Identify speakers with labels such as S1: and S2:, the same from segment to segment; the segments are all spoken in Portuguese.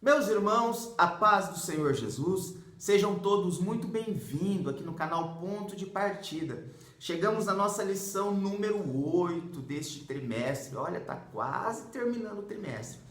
S1: Meus irmãos, a paz do Senhor Jesus, sejam todos muito bem-vindos aqui no canal Ponto de Partida. Chegamos na nossa lição número 8 deste trimestre. Olha, está quase terminando o trimestre.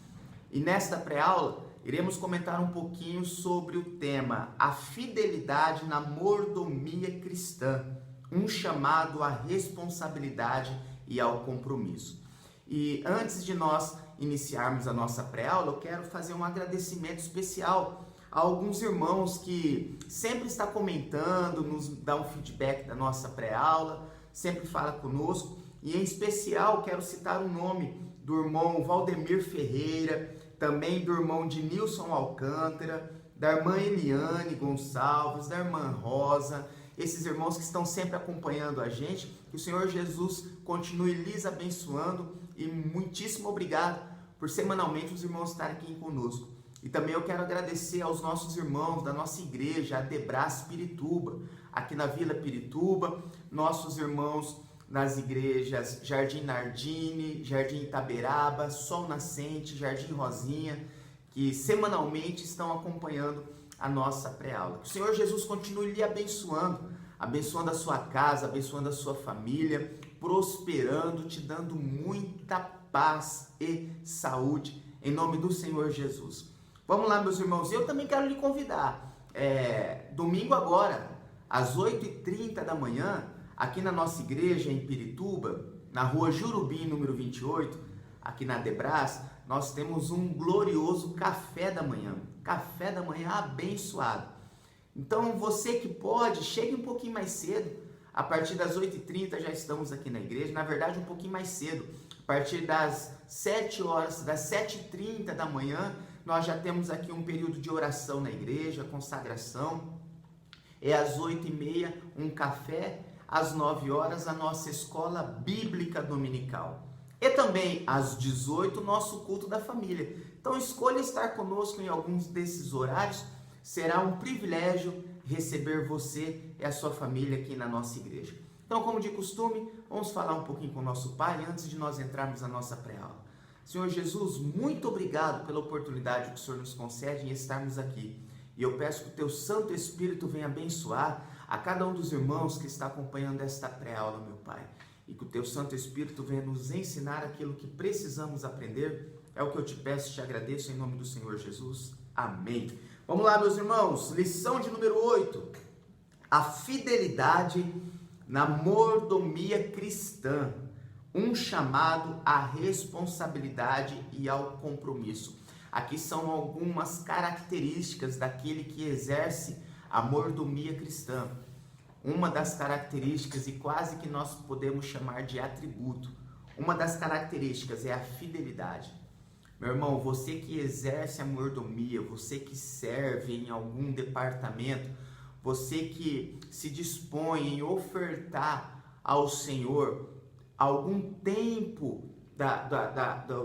S1: E nesta pré-aula, iremos comentar um pouquinho sobre o tema A Fidelidade na Mordomia Cristã, um chamado à responsabilidade e ao compromisso. E antes de nós iniciarmos a nossa pré-aula, eu quero fazer um agradecimento especial a alguns irmãos que sempre estão comentando, nos dá um feedback da nossa pré-aula, sempre fala conosco, e em especial quero citar o nome do irmão Valdemir Ferreira, também do irmão Dinilson Alcântara, da irmã Eliane Gonçalves, da irmã Rosa, esses irmãos que estão sempre acompanhando a gente, que o Senhor Jesus continue lhes abençoando e muitíssimo obrigado por semanalmente os irmãos estarem aqui conosco. E também eu quero agradecer aos nossos irmãos da nossa igreja, a Debras Pirituba, aqui na Vila Pirituba, nossos irmãos nas igrejas Jardim Nardini, Jardim Itaberaba, Sol Nascente, Jardim Rosinha, que semanalmente estão acompanhando a nossa pré-aula. Que o Senhor Jesus continue lhe abençoando, abençoando a sua casa, abençoando a sua família, prosperando, te dando muita paz e saúde, em nome do Senhor Jesus. Vamos lá, meus irmãos, eu também quero lhe convidar, domingo agora, às 8h30 da manhã, aqui na nossa igreja em Pirituba, na rua Jurubim, número 28, aqui na Debras, nós temos um glorioso café da manhã abençoado. Então, você que pode, chegue um pouquinho mais cedo, a partir das 8h30 já estamos aqui na igreja, na verdade um pouquinho mais cedo, a partir das 7 horas, das 7h30 da manhã, nós já temos aqui um período de oração na igreja, consagração, às 8h30 um café, às 9 horas a nossa escola bíblica dominical. E também às 18 o nosso culto da família. Então escolha estar conosco em alguns desses horários, será um privilégio receber você e a sua família aqui na nossa igreja. Então, como de costume, vamos falar um pouquinho com o nosso Pai antes de nós entrarmos na nossa pré-aula. Senhor Jesus, muito obrigado pela oportunidade que o Senhor nos concede em estarmos aqui. E eu peço que o Teu Santo Espírito venha abençoar a cada um dos irmãos que está acompanhando esta pré-aula, meu Pai. E que o Teu Santo Espírito venha nos ensinar aquilo que precisamos aprender. É o que eu te peço e te agradeço em nome do Senhor Jesus. Amém. Vamos lá, meus irmãos. Lição de número 8. A fidelidade na mordomia cristã. Um chamado à responsabilidade e ao compromisso. Aqui são algumas características daquele que exerce a mordomia cristã. Uma das características, e quase que nós podemos chamar de atributo, uma das características é a fidelidade. Meu irmão, você que exerce a mordomia, você que serve em algum departamento, você que se dispõe em ofertar ao Senhor algum tempo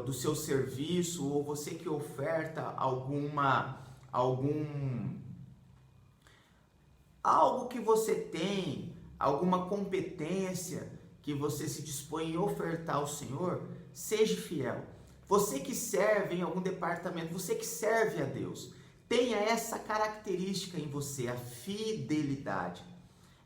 S1: do seu serviço, ou você que oferta algo que você tem, alguma competência que você se dispõe em ofertar ao Senhor, seja fiel. Você que serve em algum departamento, você que serve a Deus, tenha essa característica em você, a fidelidade.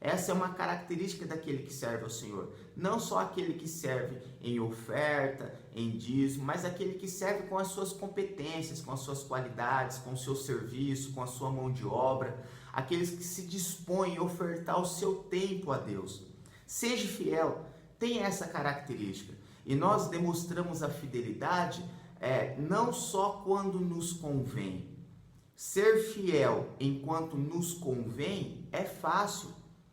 S1: Essa é uma característica daquele que serve ao Senhor. Não só aquele que serve em oferta, em dízimo, mas aquele que serve com as suas competências, com as suas qualidades, com o seu serviço, com a sua mão de obra. Aqueles que se dispõem a ofertar o seu tempo a Deus. Seja fiel, tenha essa característica. E nós demonstramos a fidelidade não só quando nos convém. Ser fiel enquanto nos convém é fácil.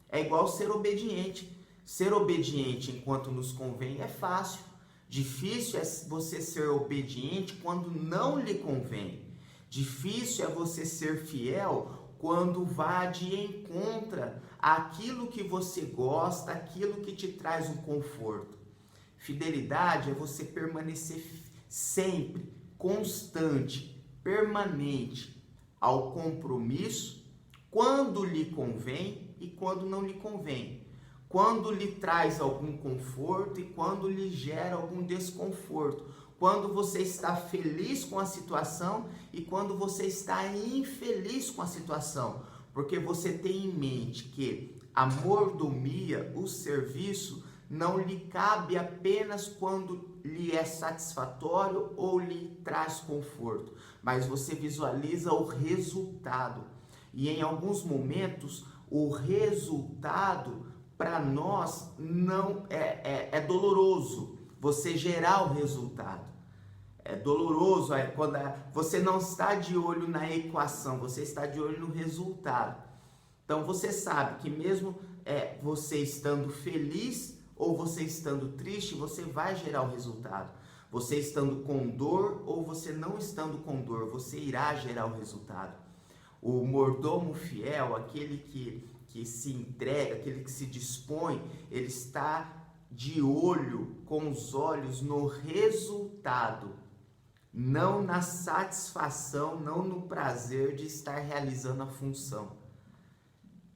S1: É igual ser obediente. Ser obediente enquanto nos convém é fácil. Difícil é você ser obediente quando não lhe convém. Difícil é você ser fiel quando vá de encontro àquilo que você gosta, aquilo que te traz um conforto. Fidelidade é você permanecer sempre, constante, permanente ao compromisso, quando lhe convém e quando não lhe convém. Quando lhe traz algum conforto e quando lhe gera algum desconforto. quando você está feliz com a situação e quando você está infeliz com a situação, porque você tem em mente que a mordomia, o serviço, não lhe cabe apenas quando lhe é satisfatório ou lhe traz conforto, mas você visualiza o resultado. E em alguns momentos, o resultado para nós não é doloroso, você gerar o resultado. É doloroso quando você não está de olho na equação, você está de olho no resultado. Então você sabe que mesmo você estando feliz ou você estando triste, você vai gerar o resultado. Você estando com dor ou você não estando com dor, você irá gerar o resultado. O mordomo fiel, aquele que se entrega, aquele que se dispõe, ele está de olho, com os olhos no resultado, não na satisfação, não no prazer de estar realizando a função.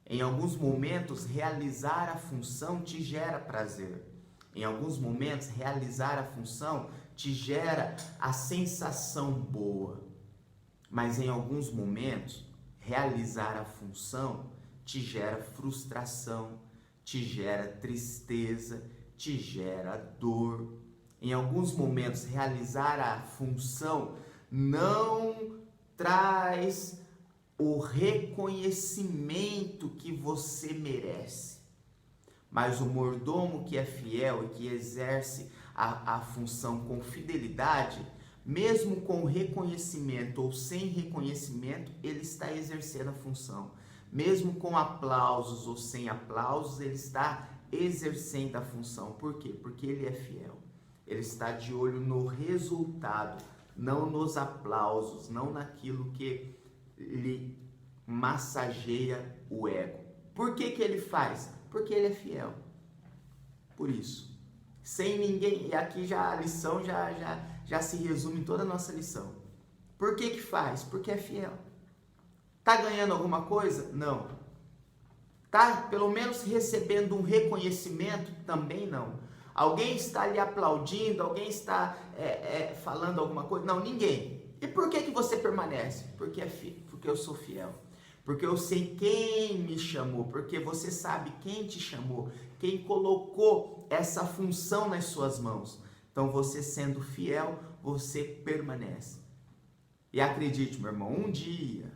S1: Em alguns momentos, realizar a função te gera prazer. Em alguns momentos, realizar a função te gera a sensação boa. Mas em alguns momentos, realizar a função te gera frustração, te gera tristeza, te gera dor. Em alguns momentos, realizar a função não traz o reconhecimento que você merece. Mas o mordomo que é fiel e que exerce a função com fidelidade, mesmo com reconhecimento ou sem reconhecimento, ele está exercendo a função. Mesmo com aplausos ou sem aplausos, ele está exercendo a função. Por quê? Porque ele é fiel. Ele está de olho no resultado, não nos aplausos, não naquilo que lhe massageia o ego. Por que ele faz? Porque ele é fiel. Por isso. Sem ninguém, e aqui já a lição já se resume em toda a nossa lição. Por que faz? Porque é fiel. Tá ganhando alguma coisa? Não. Tá pelo menos recebendo um reconhecimento? Também não. Alguém está lhe aplaudindo? Alguém está falando alguma coisa? Não, ninguém. E por que você permanece? Porque eu sou fiel. Porque eu sei quem me chamou. Porque você sabe quem te chamou. Quem colocou essa função nas suas mãos. Então você sendo fiel, você permanece. E acredite, meu irmão, um dia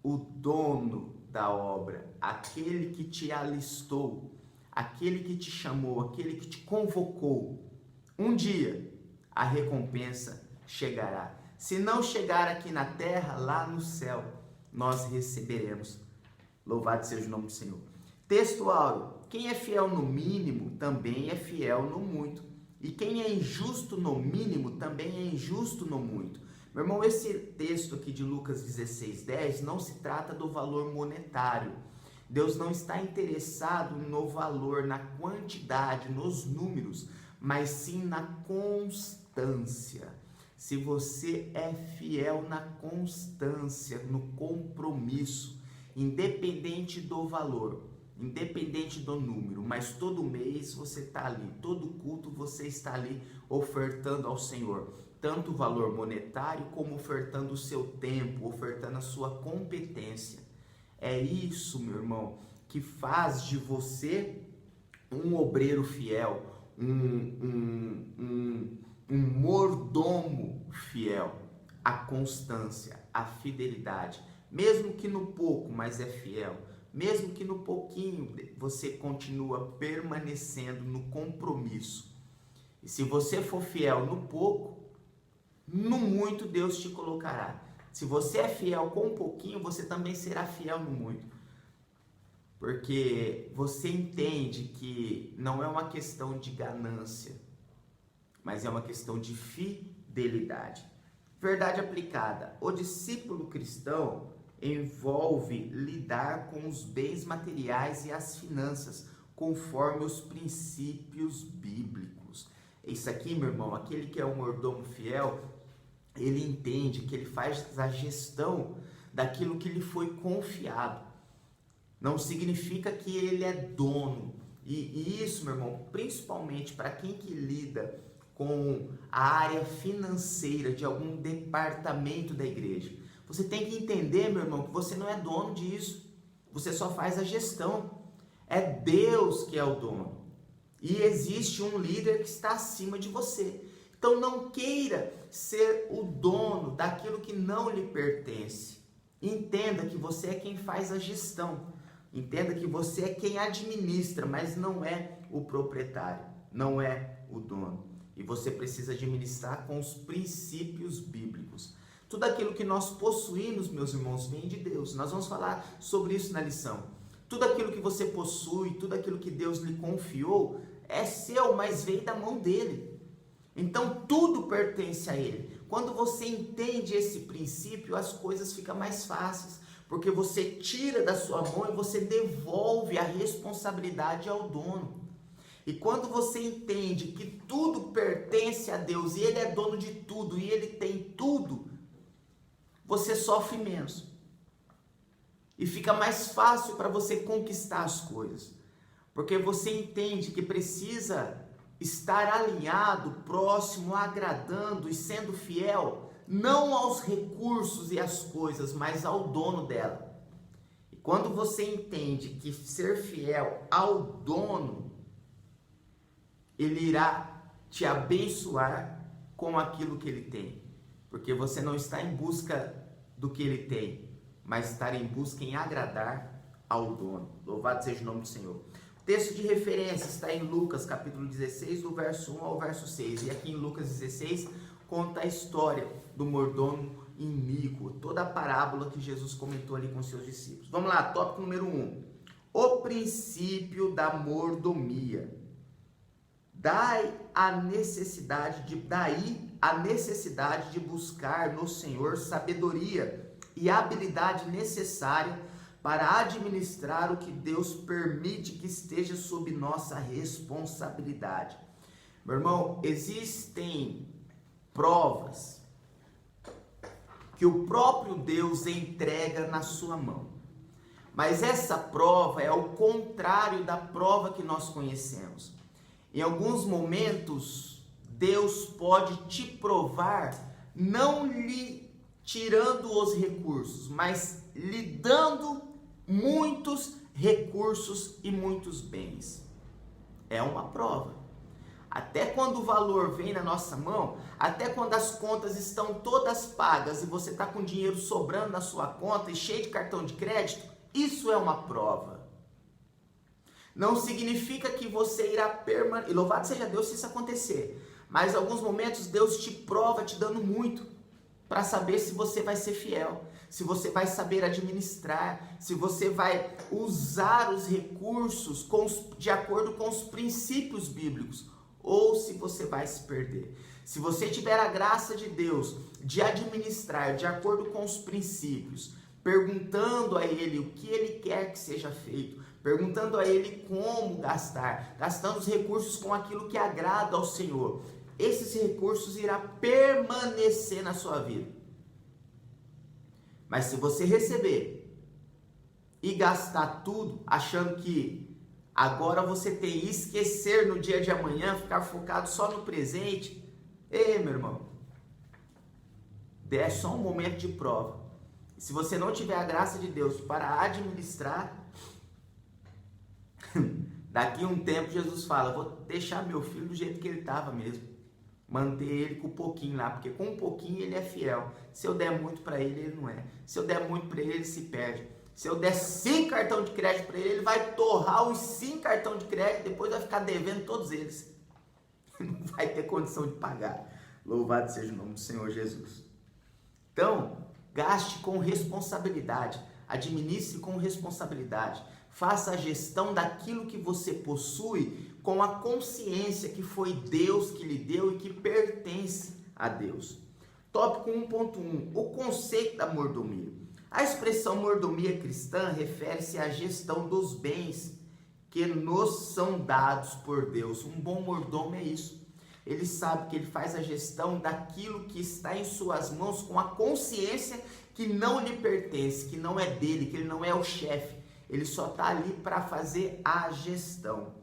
S1: o dono da obra, aquele que te alistou, aquele que te chamou, aquele que te convocou, um dia a recompensa chegará. Se não chegar aqui na terra, lá no céu, nós receberemos. Louvado seja o nome do Senhor. Texto áureo. Quem é fiel no mínimo, também é fiel no muito. E quem é injusto no mínimo, também é injusto no muito. Meu irmão, esse texto aqui de Lucas 16:10 não se trata do valor monetário. Deus não está interessado no valor, na quantidade, nos números, mas sim na constância. Se você é fiel na constância, no compromisso, independente do valor, independente do número, mas todo mês você está ali, todo culto você está ali ofertando ao Senhor, tanto o valor monetário como ofertando o seu tempo, ofertando a sua competência. É isso, meu irmão, que faz de você um obreiro fiel, um mordomo fiel. A constância, a fidelidade, mesmo que no pouco, mas é fiel. Mesmo que no pouquinho, você continua permanecendo no compromisso. E se você for fiel no pouco, no muito Deus te colocará. Se você é fiel com um pouquinho, você também será fiel no muito. Porque você entende que não é uma questão de ganância, mas é uma questão de fidelidade. Verdade aplicada. O discípulo cristão envolve lidar com os bens materiais e as finanças, conforme os princípios bíblicos. Isso aqui, meu irmão, aquele que é um mordomo fiel, ele entende que ele faz a gestão daquilo que lhe foi confiado. Não significa que ele é dono. E isso, meu irmão, principalmente para quem que lida com a área financeira de algum departamento da igreja. Você tem que entender, meu irmão, que você não é dono disso. Você só faz a gestão. É Deus que é o dono. E existe um líder que está acima de você. Então não queira ser o dono daquilo que não lhe pertence. Entenda que você é quem faz a gestão. Entenda que você é quem administra, mas não é o proprietário, não é o dono. E você precisa administrar com os princípios bíblicos. Tudo aquilo que nós possuímos, meus irmãos, vem de Deus. Nós vamos falar sobre isso na lição. Tudo aquilo que você possui, tudo aquilo que Deus lhe confiou, é seu, mas veio da mão dele. Então tudo pertence a ele. Quando você entende esse princípio, as coisas ficam mais fáceis, porque você tira da sua mão e você devolve a responsabilidade ao dono. E quando você entende que tudo pertence a Deus e ele é dono de tudo e ele tem tudo, você sofre menos. E fica mais fácil para você conquistar as coisas. Porque você entende que precisa estar alinhado, próximo, agradando e sendo fiel, não aos recursos e às coisas, mas ao dono dela. E quando você entende que ser fiel ao dono, ele irá te abençoar com aquilo que ele tem. Porque você não está em busca do que ele tem, mas está em busca em agradar ao dono. Louvado seja o nome do Senhor. O texto de referência está em Lucas, capítulo 16, do verso 1 ao verso 6. E aqui em Lucas 16, conta a história do mordomo iníquo, toda a parábola que Jesus comentou ali com seus discípulos. Vamos lá, tópico número 1. O princípio da mordomia. Daí a necessidade de buscar no Senhor sabedoria e habilidade necessária para administrar o que Deus permite que esteja sob nossa responsabilidade. Meu irmão, existem provas que o próprio Deus entrega na sua mão. Mas essa prova é o contrário da prova que nós conhecemos. Em alguns momentos, Deus pode te provar, não lhe tirando os recursos, mas lhe dando muitos recursos e muitos bens. É uma prova. Até quando o valor vem na nossa mão, até quando as contas estão todas pagas e você está com dinheiro sobrando na sua conta e cheio de cartão de crédito, isso é uma prova. Não significa que você irá permanecer, e louvado seja Deus se isso acontecer, mas em alguns momentos Deus te prova te dando muito, para saber se você vai ser fiel, se você vai saber administrar, se você vai usar os recursos de acordo com os princípios bíblicos, ou se você vai se perder. Se você tiver a graça de Deus de administrar de acordo com os princípios, perguntando a Ele o que Ele quer que seja feito, perguntando a Ele como gastar, gastando os recursos com aquilo que agrada ao Senhor, esses recursos irão permanecer na sua vida. Mas se você receber e gastar tudo, achando que agora você tem que esquecer no dia de amanhã, ficar focado só no presente, ei, meu irmão, é só um momento de prova. Se você não tiver a graça de Deus para administrar, daqui a um tempo Jesus fala, vou deixar meu filho do jeito que ele estava mesmo. Manter ele com um pouquinho lá, porque com um pouquinho ele é fiel. Se eu der muito para ele, ele não é. Se eu der muito para ele, ele se perde. Se eu der 5 cartão de crédito para ele, ele vai torrar os 5 cartão de crédito, depois vai ficar devendo todos eles. Não vai ter condição de pagar. Louvado seja o nome do Senhor Jesus. Então, gaste com responsabilidade, administre com responsabilidade. Faça a gestão daquilo que você possui com a consciência que foi Deus que lhe deu e que pertence a Deus. Tópico 1.1. O conceito da mordomia. A expressão mordomia cristã refere-se à gestão dos bens que nos são dados por Deus. Um bom mordomo é isso. Ele sabe que ele faz a gestão daquilo que está em suas mãos com a consciência que não lhe pertence, que não é dele, que ele não é o chefe. Ele só está ali para fazer a gestão.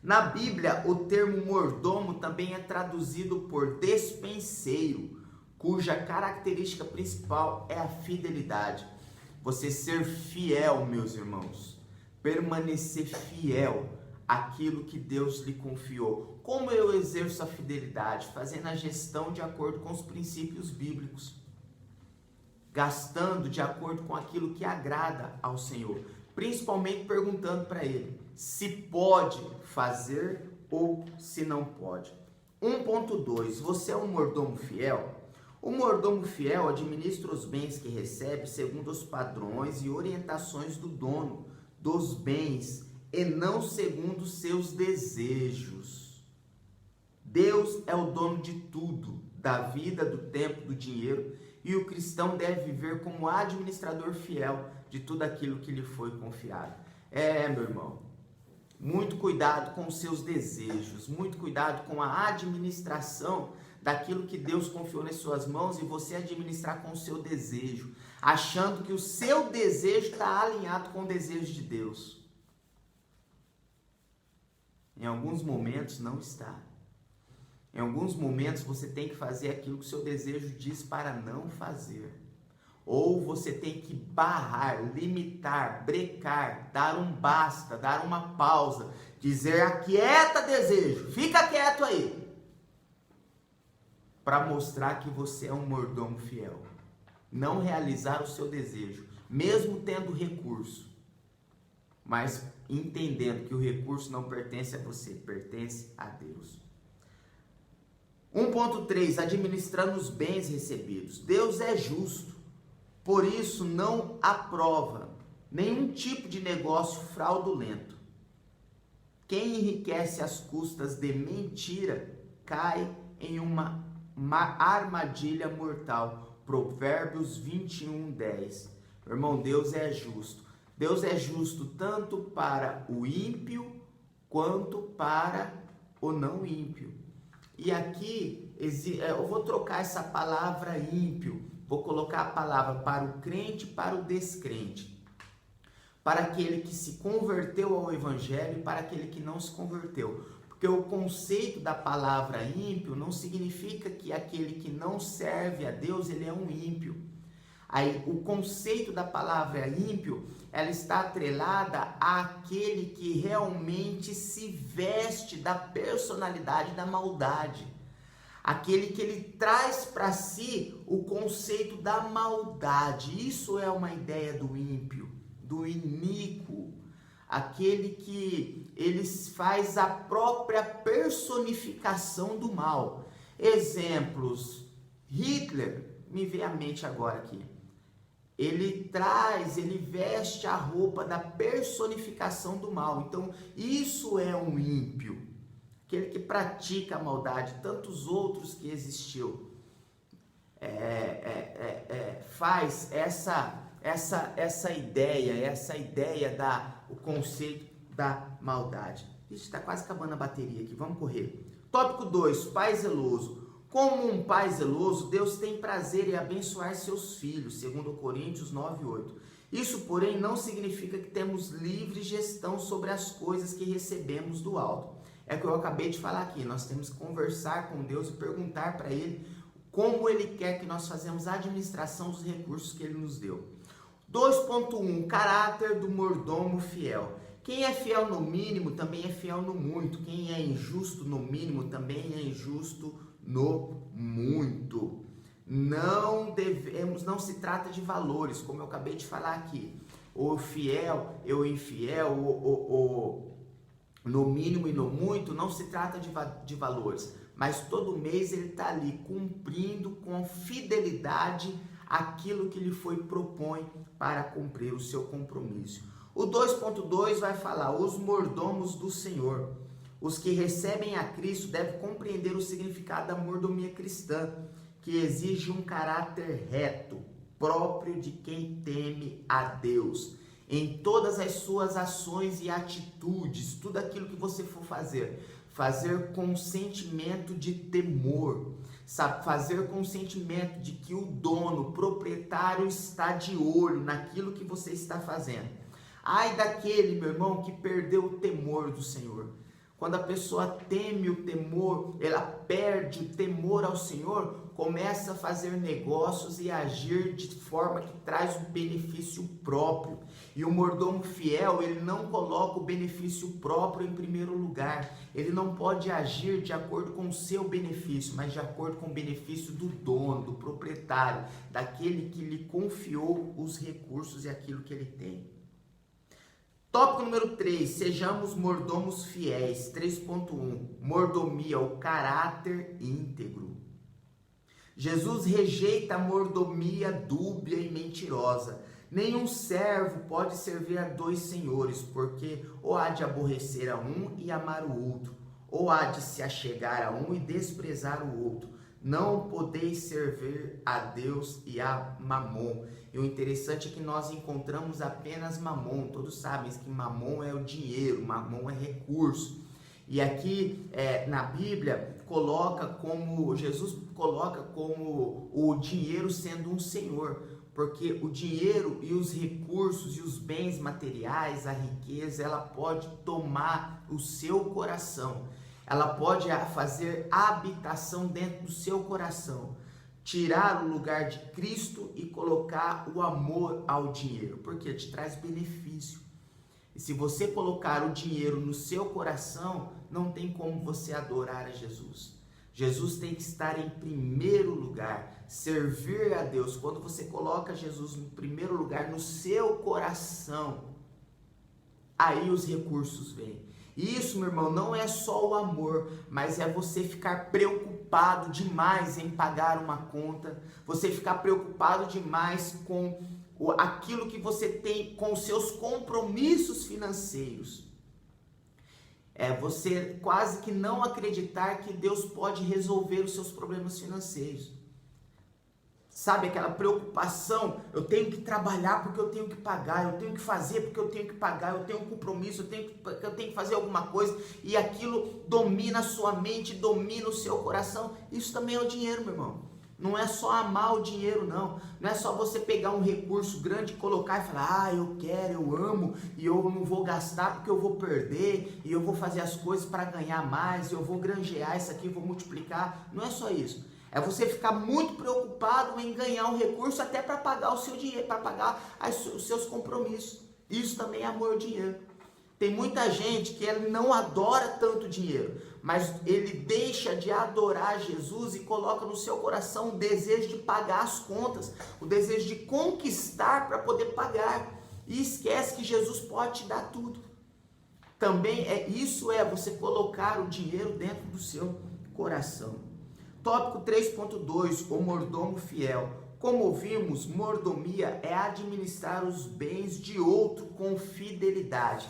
S1: Na Bíblia, o termo mordomo também é traduzido por despenseiro, cuja característica principal é a fidelidade. Você ser fiel, meus irmãos, permanecer fiel àquilo que Deus lhe confiou. Como eu exerço a fidelidade? Fazendo a gestão de acordo com os princípios bíblicos, gastando de acordo com aquilo que agrada ao Senhor, principalmente perguntando para Ele se pode fazer ou se não pode. 1.2. Você é um mordomo fiel? O mordomo fiel administra os bens que recebe segundo os padrões e orientações do dono dos bens e não segundo seus desejos. Deus é o dono de tudo, da vida, do tempo, do dinheiro, e o cristão deve viver como administrador fiel de tudo aquilo que lhe foi confiado. Meu irmão, muito cuidado com os seus desejos, muito cuidado com a administração daquilo que Deus confiou nas suas mãos e você administrar com o seu desejo, achando que o seu desejo está alinhado com o desejo de Deus. Em alguns momentos não está. Em alguns momentos você tem que fazer aquilo que o seu desejo diz para não fazer. Ou você tem que barrar, limitar, brecar, dar um basta, dar uma pausa, dizer aquieta desejo, fica quieto aí, para mostrar que você é um mordomo fiel. Não realizar o seu desejo, mesmo tendo recurso, mas entendendo que o recurso não pertence a você, pertence a Deus. 1.3. Administrando os bens recebidos. Deus é justo, por isso não aprova nenhum tipo de negócio fraudulento. Quem enriquece às custas de mentira cai em uma armadilha mortal. Provérbios 21:10. Irmão, Deus é justo. Deus é justo tanto para o ímpio quanto para o não ímpio. E aqui eu vou trocar essa palavra ímpio, vou colocar a palavra para o crente e para o descrente. Para aquele que se converteu ao evangelho e para aquele que não se converteu. Porque o conceito da palavra ímpio não significa que aquele que não serve a Deus, ele é um ímpio. Aí, o conceito da palavra ímpio, ela está atrelada àquele que realmente se veste da personalidade da maldade. Aquele que ele traz para si o conceito da maldade. Isso é uma ideia do ímpio, do iníquo. Aquele que ele faz a própria personificação do mal. Exemplos, Hitler, me vem à mente agora aqui. Ele veste a roupa da personificação do mal. Então, isso é um ímpio. Aquele que pratica a maldade, tantos outros que existiu. Faz essa ideia o conceito da maldade. Ixi, está quase acabando a bateria aqui, vamos correr. Tópico 2, pai zeloso. Como um pai zeloso, Deus tem prazer em abençoar seus filhos, segundo Coríntios 9:8. Isso, porém, não significa que temos livre gestão sobre as coisas que recebemos do alto. É o que eu acabei de falar aqui, nós temos que conversar com Deus e perguntar para Ele como Ele quer que nós façamos a administração dos recursos que Ele nos deu. 2.1, caráter do mordomo fiel. Quem é fiel no mínimo também é fiel no muito. Quem é injusto no mínimo também é injusto no muito. Não se trata de valores, como eu acabei de falar aqui. O fiel e o infiel, no mínimo e no muito, não se trata de valores. Mas todo mês ele está ali cumprindo com fidelidade aquilo que lhe foi propõe para cumprir o seu compromisso. O 2.2 vai falar, os mordomos do Senhor. Os que recebem a Cristo devem compreender o significado da mordomia cristã, que exige um caráter reto, próprio de quem teme a Deus. Em todas as suas ações e atitudes, tudo aquilo que você for fazer com sentimento de temor, sabe? Fazer com sentimento de que o dono, o proprietário está de olho naquilo que você está fazendo. Ai daquele, meu irmão, que perdeu o temor do Senhor. Quando a pessoa teme o temor, ela perde o temor ao Senhor, começa a fazer negócios e agir de forma que traz um benefício próprio. E o mordomo fiel, ele não coloca o benefício próprio em primeiro lugar. Ele não pode agir de acordo com o seu benefício, mas de acordo com o benefício do dono, do proprietário, daquele que lhe confiou os recursos e aquilo que ele tem. Tópico número 3, sejamos mordomos fiéis. 3.1, mordomia, o caráter íntegro. Jesus rejeita a mordomia dúbia e mentirosa. Nenhum servo pode servir a dois senhores, porque ou há de aborrecer a um e amar o outro, ou há de se achegar a um e desprezar o outro. Não podeis servir a Deus e a Mamon. E o interessante é que nós encontramos apenas Mamon. Todos sabem que Mamon é o dinheiro, Mamon é recurso. E aqui na Bíblia Jesus coloca como o dinheiro sendo um senhor, porque o dinheiro e os recursos e os bens materiais, a riqueza, ela pode tomar o seu coração. Ela pode fazer habitação dentro do seu coração, tirar o lugar de Cristo e colocar o amor ao dinheiro, porque te traz benefício. E se você colocar o dinheiro no seu coração, não tem como você adorar a Jesus. Jesus tem que estar em primeiro lugar, servir a Deus. Quando você coloca Jesus no primeiro lugar, no seu coração, aí os recursos vêm. Isso, meu irmão, não é só o amor, mas é você ficar preocupado demais em pagar uma conta, você ficar preocupado demais com aquilo que você tem, com os seus compromissos financeiros. É você quase que não acreditar que Deus pode resolver os seus problemas financeiros. Sabe, aquela preocupação, eu tenho que trabalhar porque eu tenho que pagar, eu tenho que fazer porque eu tenho que pagar, eu tenho um compromisso, eu tenho que fazer alguma coisa, e aquilo domina a sua mente, domina o seu coração. Isso também é o dinheiro, meu irmão. Não é só amar o dinheiro, não. Não é só você pegar um recurso grande, colocar e falar, eu quero, eu amo, e eu não vou gastar porque eu vou perder, e eu vou fazer as coisas para ganhar mais, eu vou granjear isso aqui, vou multiplicar. Não é só isso. É você ficar muito preocupado em ganhar um recurso até para pagar o seu dinheiro, para pagar os seus compromissos. Isso também é amor ao dinheiro. Tem muita gente que ele não adora tanto dinheiro, mas ele deixa de adorar Jesus e coloca no seu coração o desejo de pagar as contas, o desejo de conquistar para poder pagar. E esquece que Jesus pode te dar tudo. Também isso é você colocar o dinheiro dentro do seu coração. Tópico 3.2, o mordomo fiel. Como ouvimos, mordomia é administrar os bens de outro com fidelidade.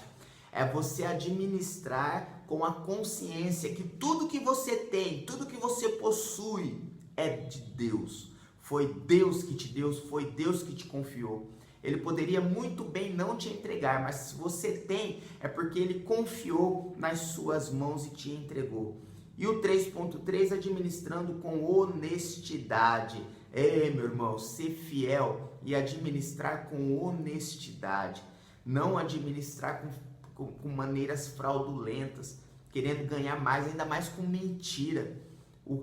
S1: É você administrar com a consciência que tudo que você tem, tudo que você possui é de Deus. Foi Deus que te deu, foi Deus que te confiou. Ele poderia muito bem não te entregar, mas se você tem, é porque Ele confiou nas suas mãos e te entregou. E o 3.3, administrando com honestidade. Meu irmão, ser fiel e administrar com honestidade. Não administrar com maneiras fraudulentas, querendo ganhar mais, ainda mais com mentira.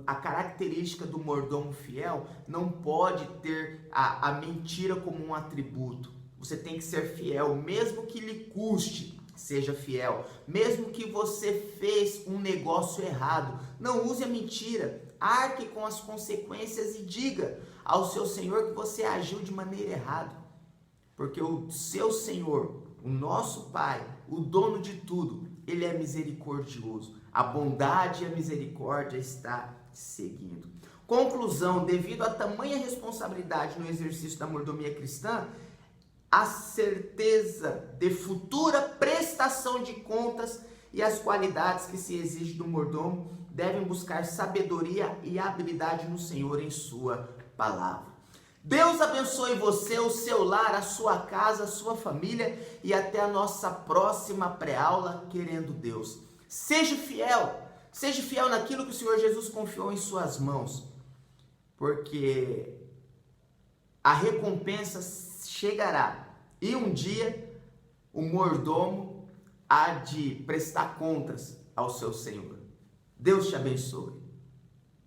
S1: A característica do mordomo fiel não pode ter a mentira como um atributo. Você tem que ser fiel, mesmo que lhe custe. Seja fiel, mesmo que você fez um negócio errado, não use a mentira, arque com as consequências e diga ao seu Senhor que você agiu de maneira errada, porque o seu Senhor, o nosso Pai, o dono de tudo, Ele é misericordioso, a bondade e a misericórdia está seguindo. Conclusão, devido a tamanha responsabilidade no exercício da mordomia cristã, a certeza de futura prestação de contas e as qualidades que se exigem do mordomo devem buscar sabedoria e habilidade no Senhor em sua palavra. Deus abençoe você, o seu lar, a sua casa, a sua família e até a nossa próxima pré-aula, querendo Deus. Seja fiel naquilo que o Senhor Jesus confiou em suas mãos, porque a recompensa chegará e um dia o mordomo há de prestar contas ao seu Senhor. Deus te abençoe.